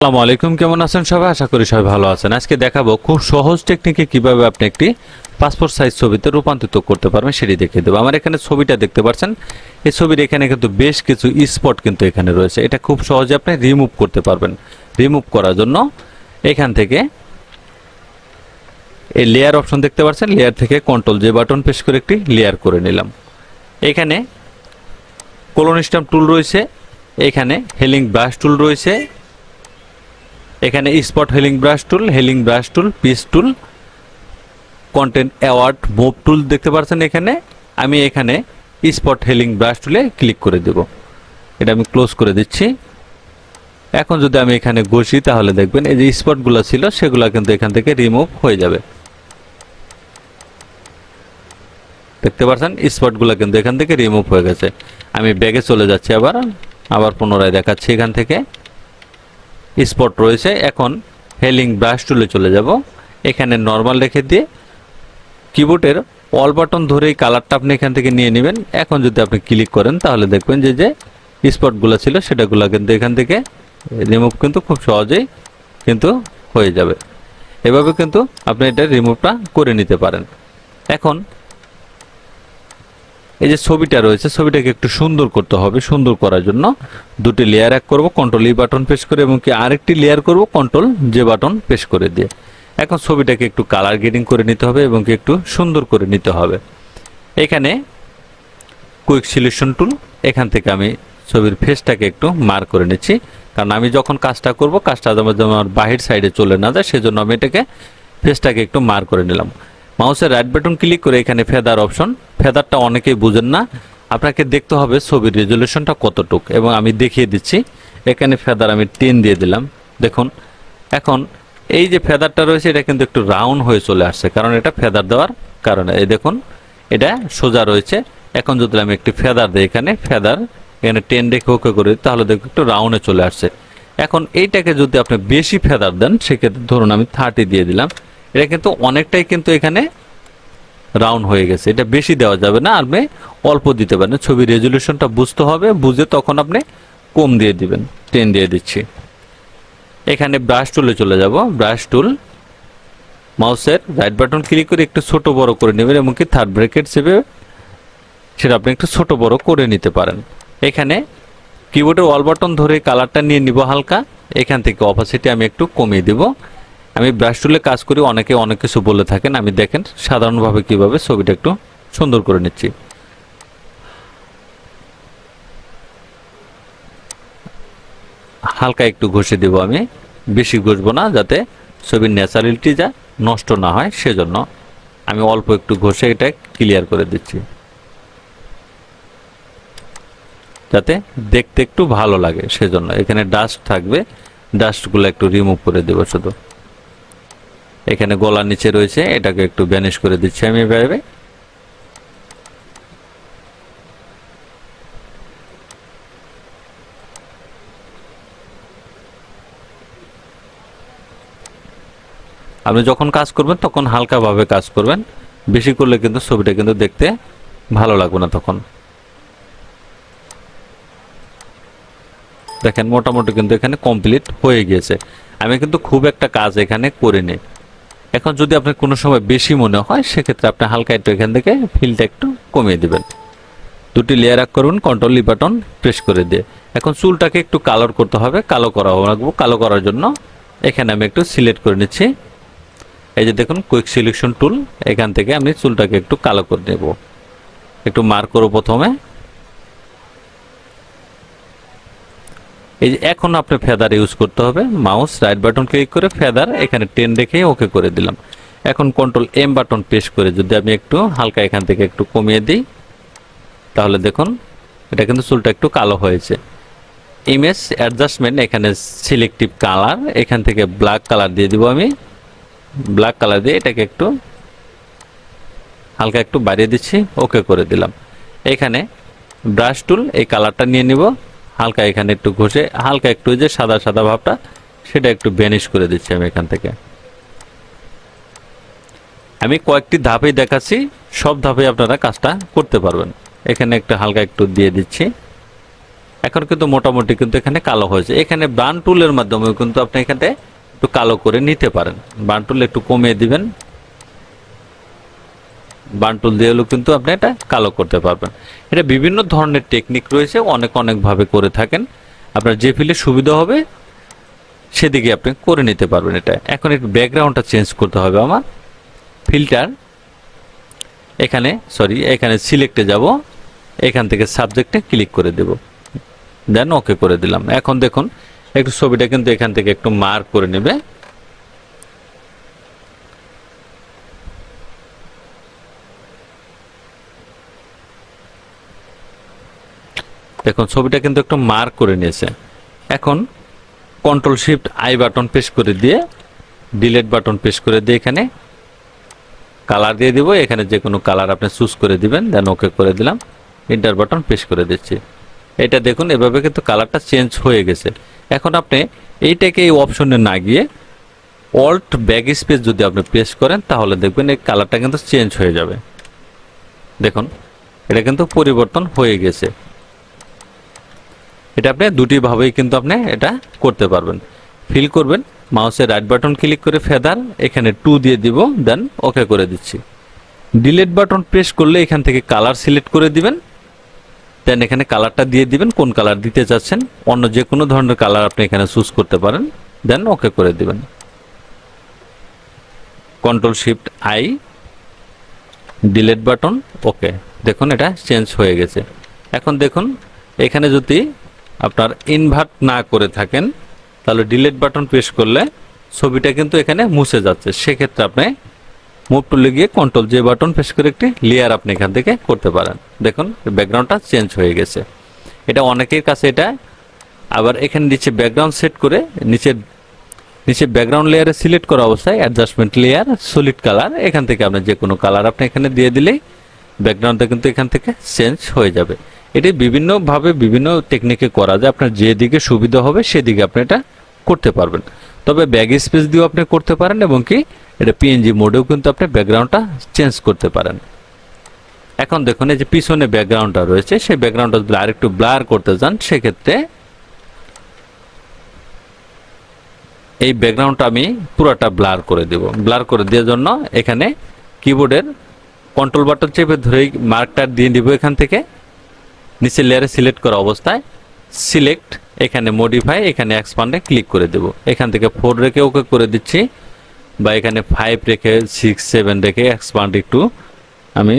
আসসালামু আলাইকুম, কেমন আছেন সবাই? আশা করি সবাই ভালো আছেন। আজকে দেখাবো খুব সহজ টেকনিকে কিভাবে আপনি একটি পাসপোর্ট সাইজ ছবিতে রূপান্তরিত করতে পারবেন সেটি দেখিয়ে দেবো। আমার এখানে ছবিটা দেখতে পাচ্ছেন। এই ছবির এখানে কিন্তু বেশ কিছু স্পট কিন্তু এখানে রয়েছে। এটা খুব সহজে আপনি রিমুভ করতে পারবেন। রিমুভ করার জন্য এখান থেকে এই লেয়ার অপশন দেখতে পাচ্ছেন, লেয়ার থেকে কন্ট্রোল জে বাটন প্রেস করে একটি লেয়ার করে নিলাম। এখানে কলোন স্ট্যাম্প টুল রয়েছে, এখানে হেলিং ব্রাশ টুল রয়েছে, এখানে spot healing brush tool, piece tool, content aware move tool দেখতে পাচ্ছেন। আমি এখানে স্পট হেলিং ব্রাশ টুলে ক্লিক করে দেব। এটা আমি ক্লোজ করে দিচ্ছি। এখন যদি আমি এখানে ঘষি তাহলে দেখবেন এই যে স্পটগুলো ছিল সেগুলো কিন্তু এখান থেকে রিমুভ হয়ে যাবে। দেখতে পাচ্ছেন স্পটগুলো কিন্তু এখান থেকে রিমুভ হয়ে গেছে। আমি ব্যাগে চলে যাচ্ছি, আবার পুনরায় দেখাচ্ছি। এখান থেকে স্পট রয়েছে। এখন হেলিং ব্রাশ টুলে চলে যাব। এখানে নরমাল রেখে দিয়ে কিবোর্ডের অল বাটন ধরেই কালারটা আপনি এখান থেকে নিয়ে নেবেন। এখন যদি আপনি ক্লিক করেন তাহলে দেখবেন যে স্পটগুলো ছিল সেটাগুলো কিন্তু এখান থেকে রিমুভ কিন্তু খুব সহজেই কিন্তু হয়ে যাবে। এভাবে কিন্তু আপনি এটা রিমুভটা করে নিতে পারেন। এখন এই যে ছবিটা রয়েছে, ছবিটাকে একটু সুন্দর করতে হবে। সুন্দর করার জন্য দুটি লেয়ার এক করব কন্ট্রোল ই বাটন প্রেস করে, এবং কি আরেকটি লেয়ার করব কন্ট্রোল জে বাটন প্রেস করে দিয়ে। এখন ছবিটাকে একটু কালার গ্রেডিং করে নিতে হবে এবং কি একটু সুন্দর করে নিতে হবে। এখানে কুইক সিলেকশন টুল, এখান থেকে আমি ছবির ফেসটাকে একটু মার্ক করে নিচ্ছি, কারণ আমি যখন কাজটা করব কাজটা আমার বাহির সাইডে চলে না যায়, সেজন্য আমি এটাকে ফেসটাকে একটু মার্ক করে নিলাম। মাউসের রাইট বাটন ক্লিক করে এখানে ফেদার অপশন, ফেদারটা অনেকেই বুঝেন না, আপনাকে দেখতে হবে ছবির রেজুলেশনটা কতটুক, এবং আমি দেখিয়ে দিচ্ছি। এখানে ফেদার আমি 10 দিয়ে দিলাম। দেখুন এখন এই যে ফেদারটা রয়েছে এটা কিন্তু একটু রাউন্ড হয়ে চলে আসছে, কারণ এটা ফেদার দেওয়ার কারণে। এই দেখুন এটা সোজা রয়েছে। এখন যদি আমি একটি ফেদার দিই, এখানে 10 রেখে ওকে করে দিই, তাহলে দেখুন একটু রাউন্ডে চলে আসছে। এখন এইটাকে যদি আপনি বেশি ফেদার দেন, সেক্ষেত্রে ধরুন আমি 30 দিয়ে দিলাম, এটা কিন্তু অনেকটাই কিন্তু এখানে রাউন্ড হয়ে গেছে। এটা বেশি দেওয়া যাবে না, আপনি অল্প দিতে পারেন। ছবির রেজুলেশনটা বুঝতে হবে, বুঝে তখন আপনি কম দিয়ে দিবেন। 10 দিয়ে দিচ্ছি। এখানে ব্রাশ টুলে চলে যাব। ব্রাশ টুল, মাউসের রাইট বাটন ক্লিক করে একটু ছোট বড় করে নেবেন, এবং কি থার্ড ব্র্যাকেট চেপে সেটা আপনি একটু ছোট বড় করে নিতে পারেন। এখানে কিবোর্ডের অল বাটন ধরে কালারটা নিয়ে নিব হালকা। এখান থেকে অপাসিটি আমি একটু কমিয়ে দিব। আমি ব্রাশ টুলে কাজ করি, অনেকে অনেক কিছু বলে থাকেন, আমি দেখেন সাধারণভাবে কিভাবে ছবিটা একটু সুন্দর করে নিচ্ছি। হালকা একটু ঘষে দেব, আমি বেশি ঘষবো না, যাতে ছবির ন্যাচারালিটি যা নষ্ট না হয়, সেজন্য আমি অল্প একটু ঘষে এটা ক্লিয়ার করে দিচ্ছি, যাতে দেখতে একটু ভালো লাগে। সেজন্য এখানে ডাস্ট থাকবে, ডাস্টগুলো একটু রিমুভ করে দেব। শুধু এখানে গলার নিচে রয়েছে, এটাকে একটু ভ্যানিশ করে দিচ্ছি আমি এভাবে। আপনি যখন কাজ করবেন তখন হালকাভাবে কাজ করবেন, বেশি করলে কিন্তু ছবিটা কিন্তু দেখতে ভালো লাগবে না তখন। দেখেন মোটামুটি কিন্তু এখানে কমপ্লিট হয়ে গিয়েছে। আমি কিন্তু খুব একটা কাজ এখানে করিনি। এখন যদি আপনার কোনো সময় বেশি মনে হয়, সেক্ষেত্রে আপনি হালকা একটু এখান থেকে ফিলটা একটু কমিয়ে দিবেন। দুটি লেয়ার আপ করুন কন্ট্রোল ই বাটন প্রেস করে দিয়ে। এখন চুলটাকে একটু কালার করতে হবে, কালো করা রাখবো। কালো করার জন্য এখানে আমি একটু সিলেক্ট করে নিচ্ছি। এই যে দেখুন কুইক সিলেকশন টুল, এখান থেকে আমি চুলটাকে একটু কালো করে নেব। একটু মার্ক করব প্রথমে। এই যে এখন আপনি ফেদার ইউজ করতে হবে। মাউস রাইট বাটন ক্লিক করে ফেদার এখানে 10 রেখে ওকে করে দিলাম। এখন কন্ট্রোল এম বাটন প্রেস করে যদি আমি একটু হালকা এখান থেকে একটু কমিয়ে দিই, তাহলে দেখুন এটা কিন্তু চুলটা একটু কালো হয়েছে। ইমেজ অ্যাডজাস্টমেন্ট, এখানে সিলেক্টিভ কালার, এখান থেকে ব্ল্যাক কালার দিয়ে দিব। আমি ব্ল্যাক কালার দিয়ে এটাকে একটু হালকা একটু বাড়িয়ে দিচ্ছি, ওকে করে দিলাম। এখানে ব্রাশ টুল, এই কালারটা নিয়ে নিব, হালকা এখানে একটু ঘষে হালকা একটু যে সাদা সাদা ভাবটা সেটা একটু ভ্যানিশ করে দিচ্ছি আমি এখান থেকে। আমি কয়েকটি ধাপেই দেখাচ্ছি, সব ধাপে আপনারা কাজটা করতে পারবেন। এখানে একটু হালকা একটু দিয়ে দিচ্ছি। এখন কিন্তু মোটামুটি কিন্তু এখানে কালো হয়েছে। এখানে ব্রান টুলের মাধ্যমে কিন্তু আপনি এখানে একটু কালো করে নিতে পারেন। ব্রান টুল একটু কমিয়ে দিবেন, ব্রান টুল দিয়ে হলেও কিন্তু আপনি এটা কালো করতে পারবেন। এটা বিভিন্ন ধরনের টেকনিক রয়েছে, অনেক ভাবে করে থাকেন। আপনার যে ফিলে সুবিধা হবে সেদিকে আপনি করে নিতে পারবেন এটা। এখন একটু ব্যাকগ্রাউন্ডটা চেঞ্জ করতে হবে আমার। ফিল্টার, এখানে সিলেক্টে যাব, এখান থেকে সাবজেক্টে ক্লিক করে দেব, দেন ওকে করে দিলাম। এখন দেখুন একটু ছবিটা কিন্তু এখান থেকে একটু মার্ক করে নেবে। দেখুন ছবিটা কিন্তু একটু মার্ক করে নিয়েছে। এখন control shift I button press করে দিয়ে ডিলিট বাটন প্রেস করে দিয়ে এখানে কালার দিয়ে দিব। এখানে যে কোনো কালার আপনি চুজ করে দিবেন, দেন ওকে করে দিলাম, এন্টার বাটন প্রেস করে দিচ্ছি। এটা দেখুন এভাবে কিন্তু কালারটা চেঞ্জ হয়ে গেছে। এখন আপনি এইটাকে এই অপশনে না গিয়ে অল্ট ব্যাক স্পেস যদি আপনি প্রেস করেন তাহলে দেখবেন এই কালারটা কিন্তু চেঞ্জ হয়ে যাবে। দেখুন এটা কিন্তু পরিবর্তন হয়ে গেছে। এটা আপনি দুটি ভাবেই কিন্তু আপনি এটা করতে পারবেন। ফিল করবেন, মাউসের রাইট বাটন ক্লিক করে ফেদার এখানে 2 দিয়ে দিব, দেন ওকে করে দিচ্ছি। ডিলিট বাটন প্রেস করলে এখান থেকে কালার সিলেক্ট করে দিবেন, দেন এখানে কালারটা দিয়ে দিবেন কোন কালার দিতে চাচ্ছেন। অন্য যে কোনো ধরনের কালার আপনি এখানে চুজ করতে পারেন, দেন ওকে করে দিবেন। Control shift I, delete button, okay. দেখুন এটা চেঞ্জ হয়ে গেছে। এখন দেখুন এখানে যদি আপনার ইনভার্ট না করে থাকেন তাহলে ডিলিট বাটন প্রেস করলে ছবিটা কিন্তু এখানে মুছে যাচ্ছে। সেক্ষেত্রে আপনি মুভ টুলে গিয়ে কন্ট্রোল জে বাটন প্রেস করে একটি লেয়ার আপনি এখান থেকে করতে পারেন। দেখুন ব্যাকগ্রাউন্ডটা চেঞ্জ হয়ে গেছে। এটা অনেকের কাছে এটা আবার এখানে নিচে ব্যাকগ্রাউন্ড সেট করে নিচে ব্যাকগ্রাউন্ড লেয়ারে সিলেক্ট করা অবস্থায় অ্যাডজাস্টমেন্ট লেয়ার সলিড কালার, এখান থেকে আপনি যে কোনো কালার আপনি এখানে দিয়ে দিলেই ব্যাকগ্রাউন্ডটা কিন্তু এখান থেকে চেঞ্জ হয়ে যাবে। এটি বিভিন্নভাবে বিভিন্ন টেকনিকে করা যায়, আপনার যেদিকে সুবিধা হবে সেদিকে আপনি এটা করতে পারবেন। তবে ব্যাক স্পেস দিয়েও আপনি করতে পারেন এবং কি এটা পিএনজি মোডেও কিন্তু আপনি ব্যাকগ্রাউন্ডটা চেঞ্জ করতে পারেন। এখন দেখুন এই যে পিছনে ব্যাকগ্রাউন্ডটা রয়েছে, সেই ব্যাকগ্রাউন্ডটা যদি আরেকটু ব্লার করতে যান সেক্ষেত্রে এই ব্যাকগ্রাউন্ডটা আমি পুরোটা ব্লার করে দেব। ব্লার করে দেওয়ার জন্য এখানে কিবোর্ডের কন্ট্রোল বাটন চেপে ধরেই মার্কটা দিয়ে দিব। এখান থেকে নিচে লেয়ারে সিলেক্ট করা অবস্থায় সিলেক্ট, এখানে মডিফাই, এখানে এক্সপান্ডে ক্লিক করে দেব। এখান থেকে 4 রেখে ওকে করে দিচ্ছি, বা এখানে 5 রেখে 6 7 রেখে এক্সপান্ড একটু আমি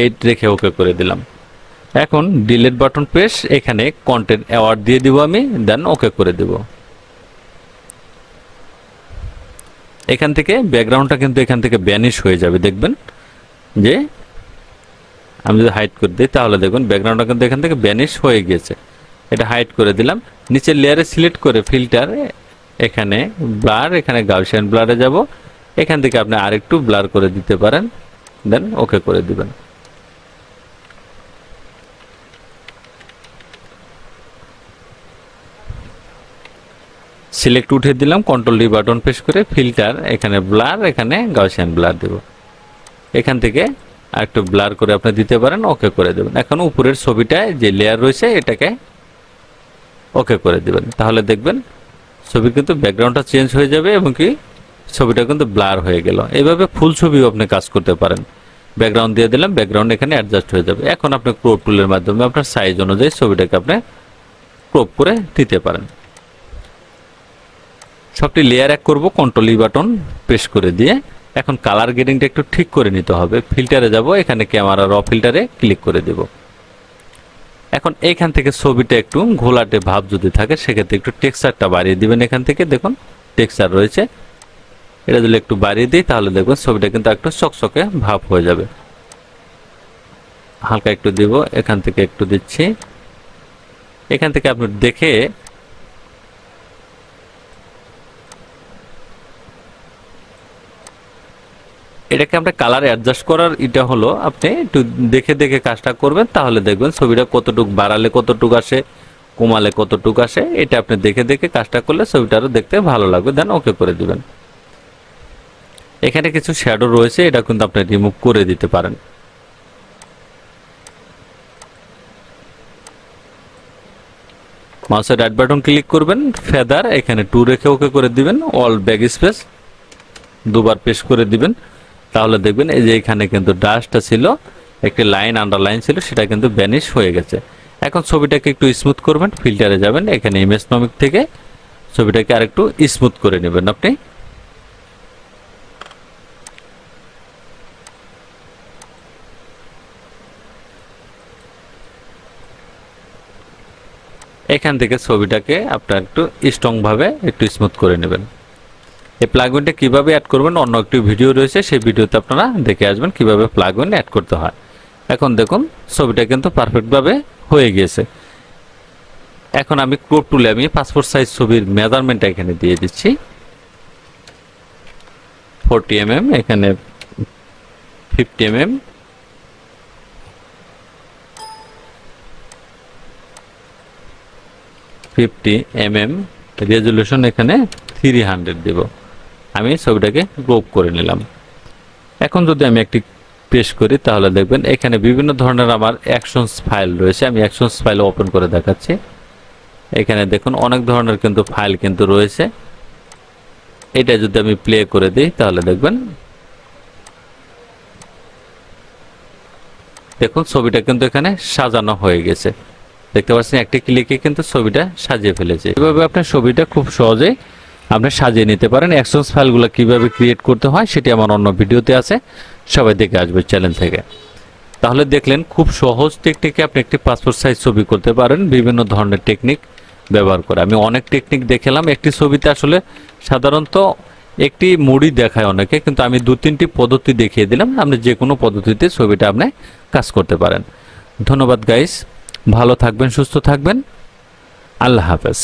8 রেখে ওকে করে দিলাম। এখন ডিলিট বাটন প্রেস, এখানে কন্টেন্ট অ্যাওয়ার্ড দিয়ে দিব আমি, দেন ওকে করে দেব। এখান থেকে ব্যাকগ্রাউন্ডটা কিন্তু এখান থেকে ভ্যানিশ হয়ে যাবে। দেখবেন যে আমি যদি হাইড করে দিই তাহলে দেখুন ব্যাকগ্রাউন্ডটা কিন্তু এখান থেকে ভ্যানিশ হয়ে গেছে। এটা হাইড করে দিলাম। নিচের লেয়ারে সিলেক্ট করে ফিল্টার, এখানে ব্লার, এখানে গাউসিয়ান ব্লারে যাব। এখান থেকে আপনি আরেকটু ব্লার করে দিতে পারেন, দেন ওকে করে দিবেন। সিলেক্ট উঠে দিলাম, কন্ট্রোল ডি বাটন প্রেস করে ফিল্টার, এখানে ব্লার, এখানে গাউসিয়ান ব্লার দেব। এখান থেকে আরেকটু ব্লার করে আপনি দিতে পারেন, ওকে করে দেবেন। এখন উপরের ছবিটায় যে লেয়ার রয়েছে এটাকে ওকে করে দিবেন। তাহলে দেখবেন ছবি কিন্তু ব্যাকগ্রাউন্ডটা চেঞ্জ হয়ে যাবে এবং কি ছবিটা কিন্তু ব্লার হয়ে গেল। এইভাবে ফুল ছবিও আপনি কাজ করতে পারেন। ব্যাকগ্রাউন্ড দিয়ে দিলাম, ব্যাকগ্রাউন্ড এখানে অ্যাডজাস্ট হয়ে যাবে। এখন আপনি ক্রপ টুলের মাধ্যমে আপনার সাইজ অনুযায়ী ছবিটাকে আপনি ক্রপ করে দিতে পারেন। সবটি লেয়ার এক করব, কন্ট্রোল ই বাটন প্রেস করে দিয়ে এখন কালার গ্রেডিংটা একটু ঠিক করে নিতে হবে। ফিল্টারে যাব, এখানে ক্যামেরা র ফিল্টারে ক্লিক করে দেব। এখন এইখান থেকে ছবিটা একটু ঘোলাটে ভাব যদি থাকে সেক্ষেত্রে একটু টেক্সচারটা বাড়িয়ে দিবেন। এখান থেকে দেখুন টেক্সচার রয়েছে, এটা যদি একটু বাড়িয়ে দিই তাহলে দেখবেন ছবিটা কিন্তু একটু চকচকে ভাব হয়ে যাবে। হালকা একটু দিব, এখান থেকে একটু দিচ্ছি। এখান থেকে আপনি দেখে এটাকে আমরা কালার অ্যাডজাস্ট করার, এটা হলো আপনি একটু দেখে দেখে কাজটা করবেন, তাহলে দেখবেন ছবিটা কতটুকু বাড়ালে কতটুকু আসে, কমালে কতটুকু আসে, এটা আপনি দেখে দেখে কাজটা করলে ছবিটা আরো দেখতে ভালো লাগবে। দেন ওকে করে দিবেন। এখানে কিছু শ্যাডো রয়েছে, এটা কিন্তু আপনি রিমুভ করে দিতে পারেন। মাউসের রাইট বাটন ক্লিক করবেন, ফেদার এখানে 2 রেখে ওকে করে দিবেন, অল ব্যাক স্পেস দুবার প্রেস করে দিবেন। তাহলে দেখবেন এই যে এখানে কিন্তু ডাস্টটা ছিল, একটি লাইন আন্ডারলাইন ছিল, সেটা কিন্তু ভ্যানিশ হয়ে গেছে। এখন ছবিটাকে একটু স্মুথ করবেন, ফিল্টারে যাবেন, এখানে ইমেজ নমিক থেকে ছবিটাকে আরেকটু স্মুথ করে নেবেন আপনি। এখান থেকে ছবিটাকে আপনার একটু স্ট্রং ভাবে একটু স্মুথ করে নেবেন। এই প্লাগইনটা কিভাবে অ্যাড করবেন অন্য একটি ভিডিও রয়েছে, সেই ভিডিওতে আপনারা দেখে আসবেন কিভাবে প্লাগইন অ্যাড করতে হয়। এখন দেখুন ছবিটা কিন্তু পারফেক্টভাবে হয়ে গিয়েছে। এখন আমি ক্রপ টুলে আমি পাসপোর্ট সাইজ ছবির মেজারমেন্টটা এখানে দিয়ে দিচ্ছি 40 mm, এখানে 50 mm, রেজুলেশন এখানে 300 দেব। আমি ছবিটাকে ক্রপ করে নিলাম। এখন যদি আমি একটি পেশ করি তাহলে দেখবেন এখানে বিভিন্ন ধরনের আমার অ্যাকশনস ফাইল রয়েছে। আমি অ্যাকশনস ফাইল ওপেন করে দেখাচ্ছি। এখানে দেখুন অনেক ধরনের কিন্তু ফাইল কিন্তু রয়েছে। এটা যদি আমি প্লে করে দিই তাহলে দেখবেন দেখুন ছবিটা কিন্তু এখানে সাজানো হয়ে গেছে। দেখতে পাচ্ছেন একটি ক্লিকে কিন্তু ছবিটা সাজিয়ে ফেলেছে। এভাবে আপনি ছবিটা খুব সহজেই আপনি সাজিয়ে নিতে পারেন। অ্যাকশনস ফাইলগুলো কিভাবে ক্রিয়েট করতে হয় সেটি আমার অন্য ভিডিওতে আছে, সবাই দেখে আসবে চ্যানেল থেকে। তাহলে দেখলেন খুব সহজ টেকনিকে আপনি একটি পাসপোর্ট সাইজ ছবি করতে পারেন বিভিন্ন ধরনের টেকনিক ব্যবহার করে। আমি অনেক টেকনিক দেখালাম। একটি ছবিতে আসলে সাধারণত একটি মুড়ি দেখায় অনেকে, কিন্তু আমি 2-3টি পদ্ধতি দেখিয়ে দিলাম। আপনি যে কোনো পদ্ধতিতে ছবিটা আপনি কাজ করতে পারেন। ধন্যবাদ গাইস, ভালো থাকবেন, সুস্থ থাকবেন, আল্লাহ হাফেজ।